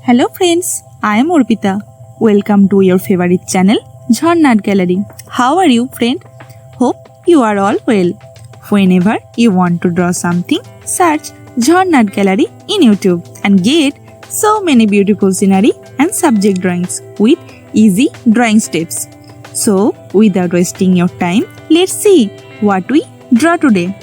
Hello friends, I am Arpita. Welcome to your favorite channel, Jharnat Gallery. How are you friend? Hope you are all well. Whenever you want to draw something, search Jharnat Gallery in YouTube and get so many beautiful scenery and subject drawings with easy drawing steps. So, without wasting your time, let's see what we draw today.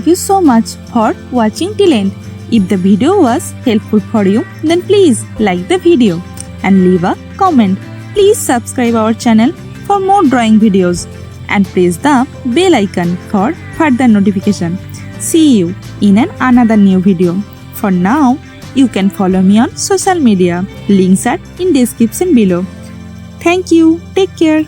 you so much for watching till end. If the video was helpful for you, then please like the video and leave a comment. Please subscribe our channel for more drawing videos and press the bell icon for further notification. See you in another new video. For now, you can follow me on social media. Links are in description below. Thank you. Take care.